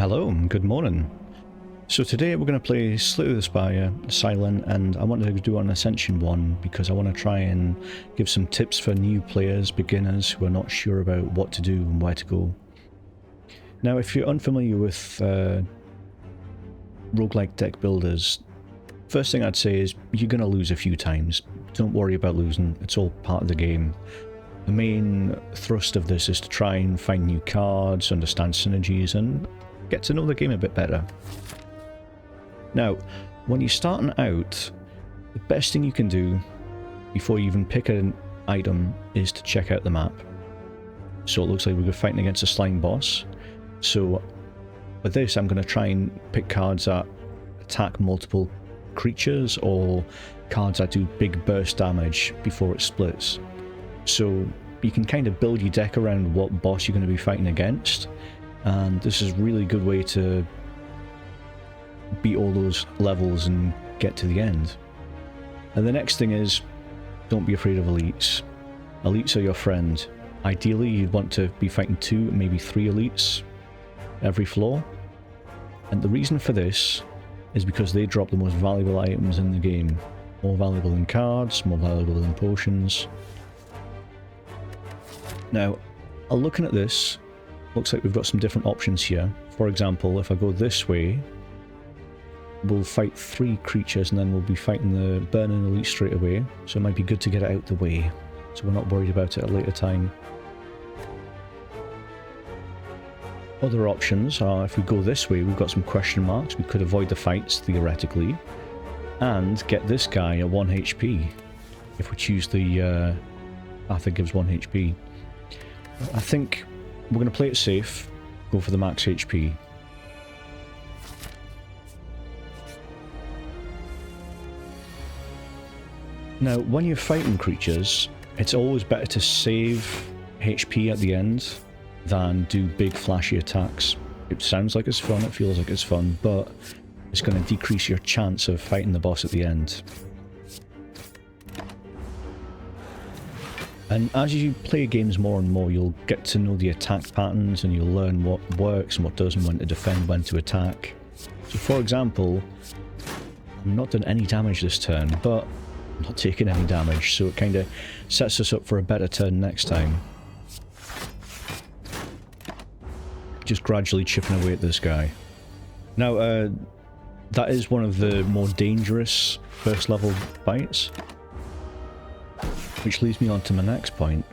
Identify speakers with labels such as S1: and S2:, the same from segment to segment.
S1: Hello and good morning. So today we're going to play Slay The Spire, Silent, and I wanted to do an Ascension one because I want to try and give some tips for new players, beginners who are not sure about what to do and where to go. Now if you're unfamiliar with roguelike deck builders, first thing I'd say is you're going to lose a few times. Don't worry about losing, it's all part of the game. The main thrust of this is to try and find new cards, understand synergies, and get to know the game a bit better. Now, when you're starting out, the best thing you can do before you even pick an item is to check out the map. So it looks like we're fighting against a slime boss. So with this, I'm going to try and pick cards that attack multiple creatures or cards that do big burst damage before it splits. So you can kind of build your deck around what boss you're going to be fighting against, and this is a really good way to beat all those levels and get to the end. And the next thing is, don't be afraid of elites. Elites are your friend. Ideally you'd want to be fighting 2, maybe 3 elites every floor, and the reason for this is because they drop the most valuable items in the game. More valuable than cards, more valuable than potions. Now, looking at this, looks like we've got some different options here. For example, if I go this way, we'll fight 3 creatures and then we'll be fighting the burning elite straight away. So it might be good to get it out the way, so we're not worried about it at a later time. Other options are, if we go this way, we've got some question marks. We could avoid the fights, theoretically, and get this guy a 1 HP. If we choose the path that gives 1 HP. I think we're going to play it safe, go for the max HP. Now, when you're fighting creatures, it's always better to save HP at the end than do big flashy attacks. It sounds like it's fun, it feels like it's fun, but it's going to decrease your chance of fighting the boss at the end. And as you play games more and more, you'll get to know the attack patterns and you'll learn what works and what doesn't, when to defend, when to attack. So for example, I'm not done any damage this turn, but I'm not taking any damage, so it kind of sets us up for a better turn next time. Just gradually chipping away at this guy. Now, that is one of the more dangerous first level fights. Which leads me on to my next point.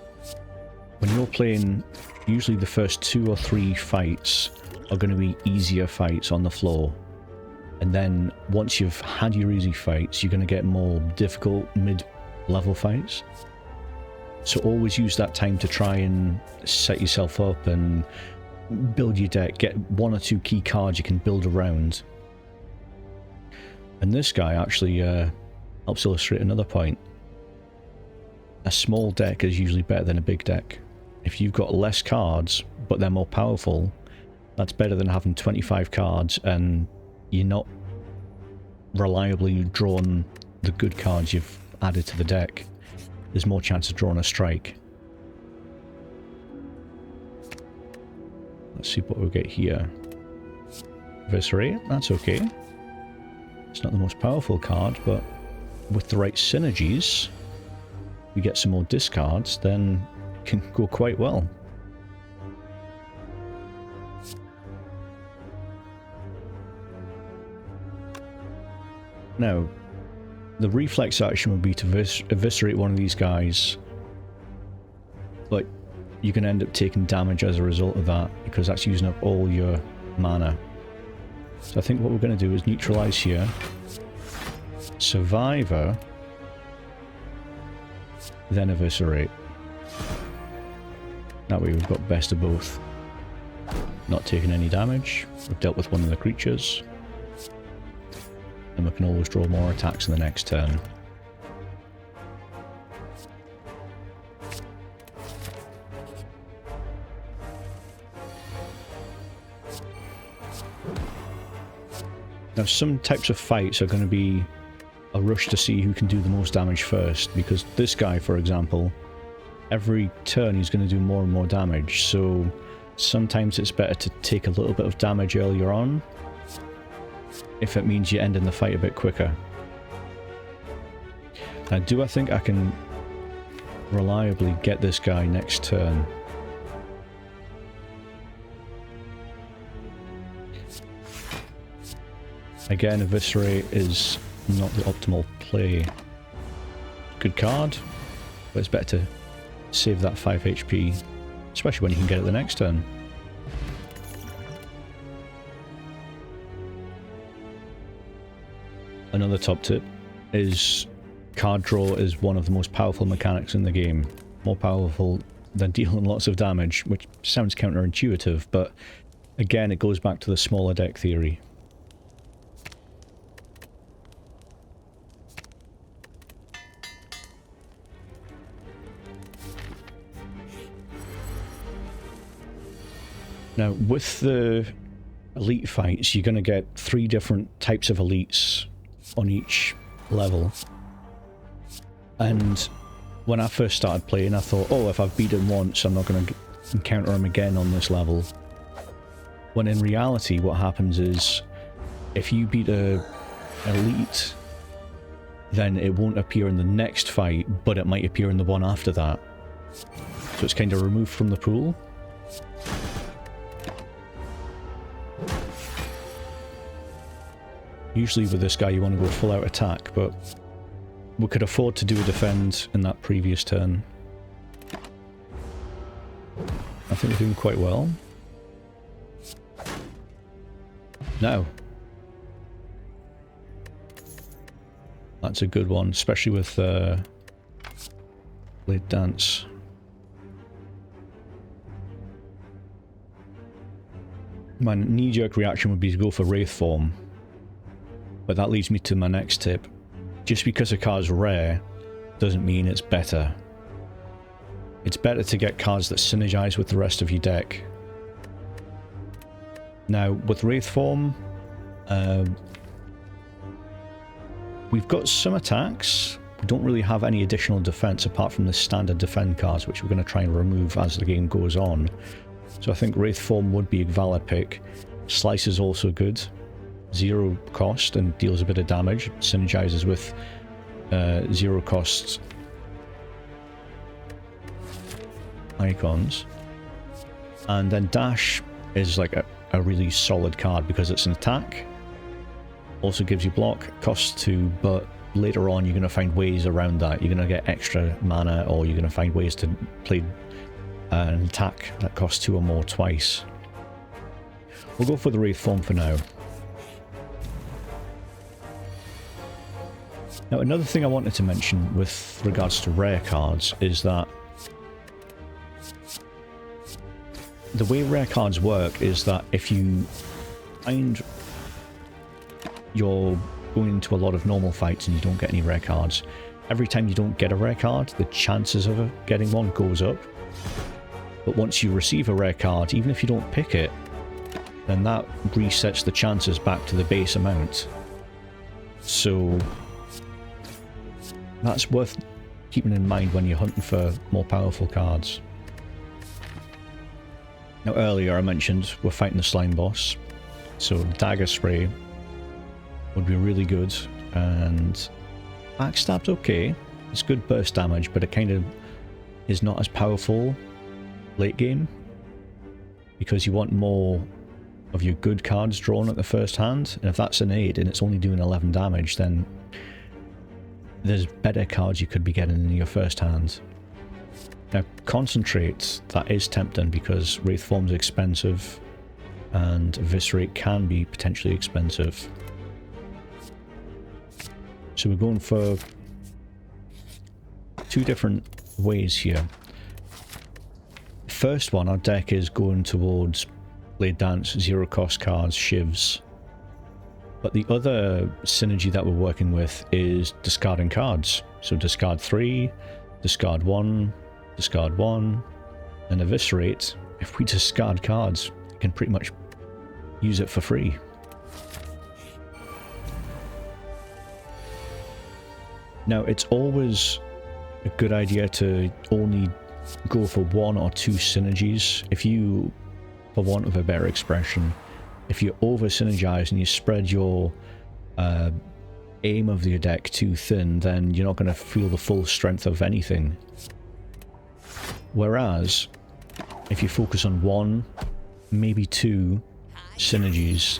S1: When you're playing, usually the first 2 or 3 fights are going to be easier fights on the floor. And then once you've had your easy fights, you're going to get more difficult mid-level fights. So always use that time to try and set yourself up and build your deck. Get 1 or 2 key cards you can build around. And this guy actually helps illustrate another point. A small deck is usually better than a big deck. If you've got less cards, but they're more powerful, that's better than having 25 cards and you're not reliably drawing the good cards you've added to the deck. There's more chance of drawing a strike. Let's see what we'll get here. Eviscerate, that's okay. It's not the most powerful card, but with the right synergies, we get some more discards, then it can go quite well. Now, the reflex action would be to eviscerate one of these guys, but you can end up taking damage as a result of that, because that's using up all your mana. So I think what we're going to do is neutralize here. Survivor, then eviscerate. That way we've got best of both. Not taking any damage, we've dealt with one of the creatures, and we can always draw more attacks in the next turn. Now some types of fights are going to be a rush to see who can do the most damage first, because this guy, for example, every turn he's going to do more and more damage, so Sometimes it's better to take a little bit of damage earlier on, if it means you end in the fight a bit quicker. Now, do I think I can reliably get this guy next turn? Again, Eviscerate is not the optimal play. Good card, but it's better to save that 5 HP, especially when you can get it the next turn. Another top tip is card draw is one of the most powerful mechanics in the game. More powerful than dealing lots of damage, which sounds counterintuitive, but again, it goes back to the smaller deck theory. Now, with the elite fights, you're going to get 3 different types of elites on each level. And when I first started playing, I thought, oh, if I've beat him once, I'm not going to encounter him again on this level. When in reality, what happens is, if you beat a elite, then it won't appear in the next fight, but it might appear in the one after that. So it's kind of removed from the pool. Usually with this guy you want to go full out attack, but we could afford to do a defend in that previous turn. I think we're doing quite well. No. That's a good one, especially with Blade Dance. My knee-jerk reaction would be to go for Wraith Form. But that leads me to my next tip. Just because a card's rare doesn't mean it's better. It's better to get cards that synergize with the rest of your deck. Now, with Wraith Form, we've got some attacks. We don't really have any additional defense apart from the standard defend cards, which we're going to try and remove as the game goes on. So I think Wraith Form would be a valid pick. Slice is also good. 0 cost and deals a bit of damage. Synergizes with 0 cost icons. And then Dash is like a really solid card because it's an attack. Also gives you block, costs 2, but later on you're going to find ways around that. You're going to get extra mana, or you're going to find ways to play an attack that costs 2 or more twice. We'll go for the Wraith Form for now. Now, another thing I wanted to mention with regards to rare cards is that the way rare cards work is that if you find you're going into a lot of normal fights and you don't get any rare cards, every time you don't get a rare card, the chances of getting one goes up. But once you receive a rare card, even if you don't pick it, then that resets the chances back to the base amount. So that's worth keeping in mind when you're hunting for more powerful cards. Now, earlier I mentioned we're fighting the slime boss, so Dagger Spray would be really good, and Backstab's okay. It's good burst damage, but it kind of is not as powerful late game, because you want more of your good cards drawn at the first hand, and if that's an 8 and it's only doing 11 damage, then there's better cards you could be getting in your first hand. Now, Concentrate, that is tempting because Wraith Form's expensive and Eviscerate can be potentially expensive. So we're going for 2 different ways here. First one, our deck is going towards Blade Dance, 0 cost cards, shivs. But the other synergy that we're working with is discarding cards. So discard 3, discard 1, discard 1, and Eviscerate. If we discard cards, you can pretty much use it for free. Now, it's always a good idea to only go for 1 or 2 synergies. If you for want of a better expression, if you over synergize and you spread your aim of your deck too thin, then you're not going to feel the full strength of anything. Whereas, if you focus on one, maybe two synergies,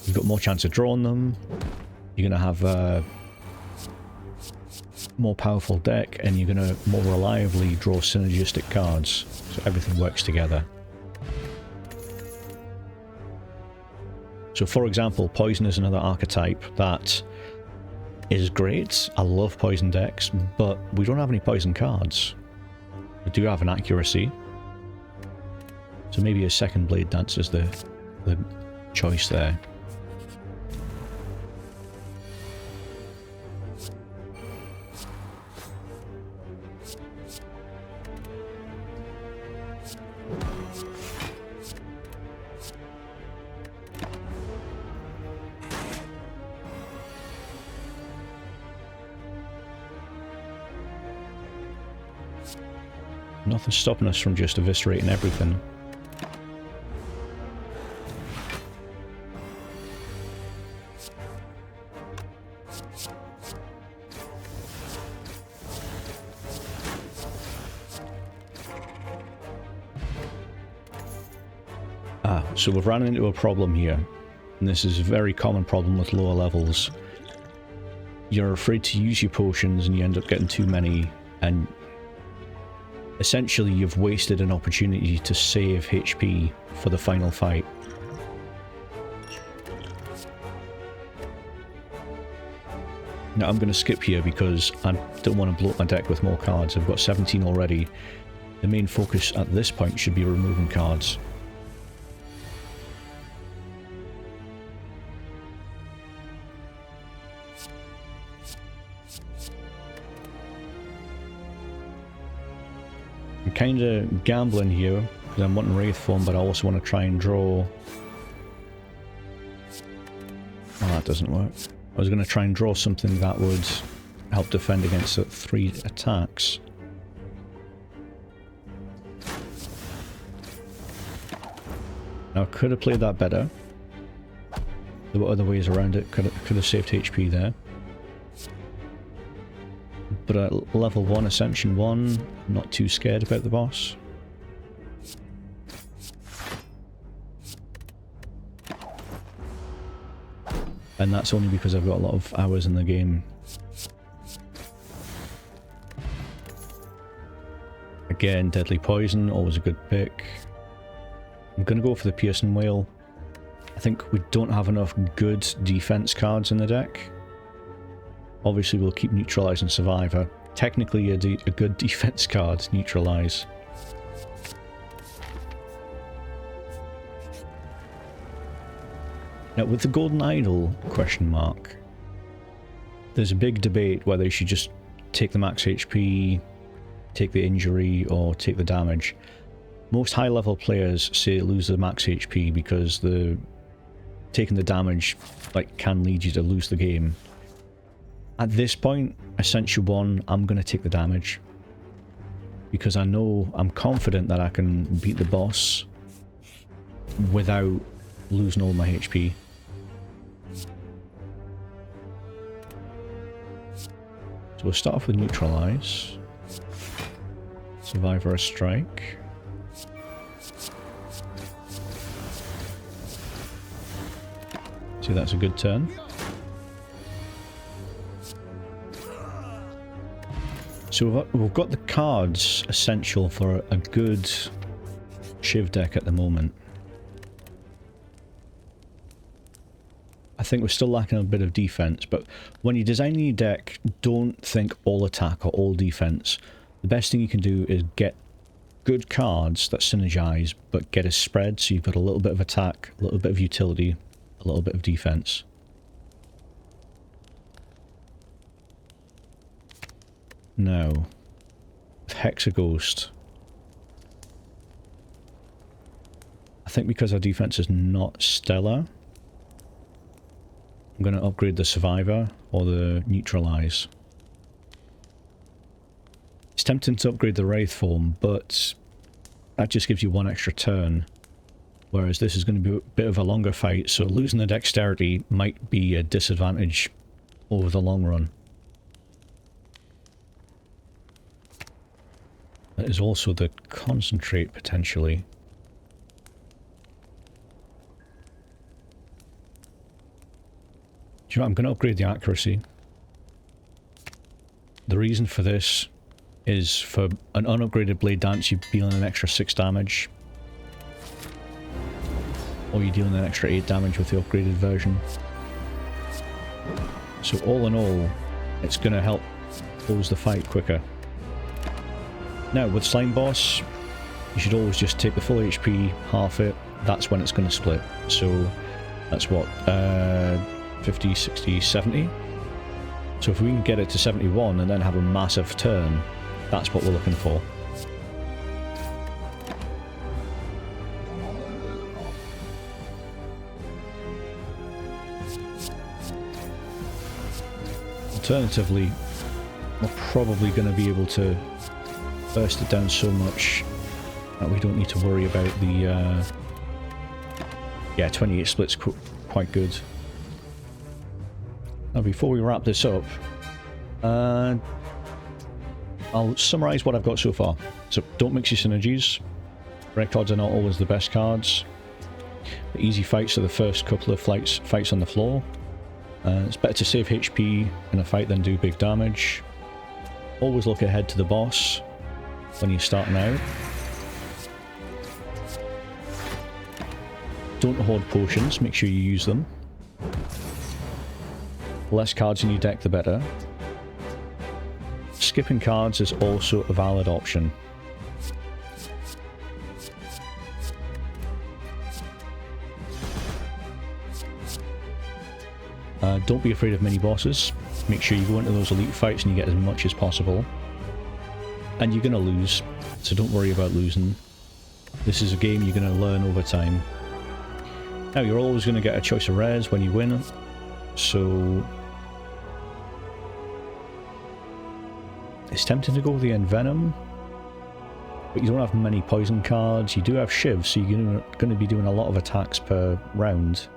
S1: you've got more chance of drawing them, you're going to have a more powerful deck, and you're going to more reliably draw synergistic cards, so everything works together. So for example, Poison is another archetype that is great. I love Poison decks, but we don't have any Poison cards. We do have an Accuracy, so maybe a Second Blade Dance is the choice there. Nothing's stopping us from just eviscerating everything. So we've run into a problem here, and this is a very common problem with lower levels. You're afraid to use your potions and you end up getting too many, and essentially you've wasted an opportunity to save HP for the final fight. Now I'm going to skip here because I don't want to bloat my deck with more cards. I've got 17 already. The main focus at this point should be removing cards. I'm kind of gambling here because I'm wanting Wraith Form, but I also want to try and draw... Oh, that doesn't work. I was going to try and draw something that would help defend against 3 attacks. Now I could have played that better. There were other ways around it. Could have saved HP there. But at level 1, Ascension 1, I'm not too scared about the boss. And that's only because I've got a lot of hours in the game. Again, Deadly Poison, always a good pick. I'm going to go for the Piercing Whale. I think we don't have enough good defense cards in the deck. Obviously we'll keep Neutralize and Survivor. Technically a good defense card, Neutralize. Now with the Golden Idol question mark, there's a big debate whether you should just take the max HP, take the injury, or take the damage. Most high level players say lose the max HP because taking the damage can lead you to lose the game. At this point, Essential 1, I'm going to take the damage. Because I'm confident that I can beat the boss without losing all my HP. So we'll start off with Neutralize. Survivor a Strike. See, that's a good turn. So we've got the cards essential for a good Shiv deck at the moment. I think we're still lacking a bit of defense, but when you're designing your deck, don't think all attack or all defense. The best thing you can do is get good cards that synergize, but get a spread so you've got a little bit of attack, a little bit of utility, a little bit of defense. Now, with Hexaghost, I think because our defense is not stellar, I'm going to upgrade the Survivor or the Neutralize. It's tempting to upgrade the Wraith Form, but that just gives you one extra turn. Whereas this is going to be a bit of a longer fight, so losing the dexterity might be a disadvantage over the long run. That is also the concentrate, potentially. Do you know what? I'm going to upgrade the accuracy. The reason for this is for an unupgraded blade dance, you're dealing an extra 6 damage. Or you're dealing an extra 8 damage with the upgraded version. So all in all, it's going to help close the fight quicker. Now, with Slime Boss, you should always just take the full HP, half it, that's when it's going to split. So that's what, 50, 60, 70? So if we can get it to 71 and then have a massive turn, that's what we're looking for. Alternatively, we're probably going to be able to burst it down so much that we don't need to worry about the... yeah, 28 split's quite good. Now, before we wrap this up, I'll summarise what I've got so far. So, don't mix your synergies. Red cards are not always the best cards. The easy fights are the first couple of fights on the floor. It's better to save HP in a fight than do big damage. Always look ahead to the boss when you're starting out. Don't hoard potions, make sure you use them. The less cards in your deck, the better. Skipping cards is also a valid option. Don't be afraid of mini-bosses. Make sure you go into those elite fights and you get as much as possible. And you're going to lose, so don't worry about losing. This is a game you're going to learn over time. Now, you're always going to get a choice of rares when you win, so... it's tempting to go with the Envenom, but you don't have many poison cards. You do have Shiv, so you're going to be doing a lot of attacks per round.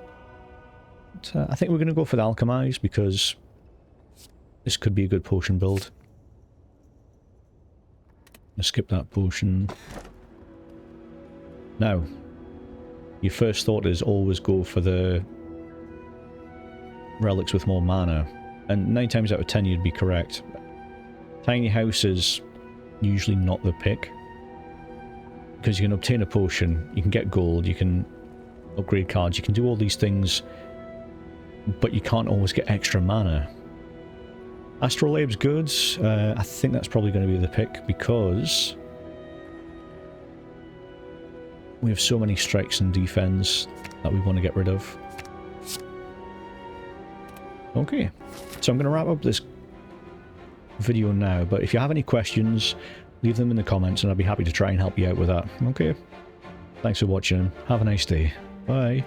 S1: But, I think we're going to go for the Alchemize, because this could be a good potion build. Let's skip that potion. Now, your first thought is always go for the relics with more mana, and 9 times out of 10 you'd be correct. Tiny house is usually not the pick, because you can obtain a potion, you can get gold, you can upgrade cards, you can do all these things, but you can't always get extra mana. Astrolabe's good. I think that's probably going to be the pick, because we have so many strikes and defense that we want to get rid of. Okay, so I'm going to wrap up this video now, but if you have any questions, leave them in the comments and I'll be happy to try and help you out with that. Okay, thanks for watching, have a nice day, bye.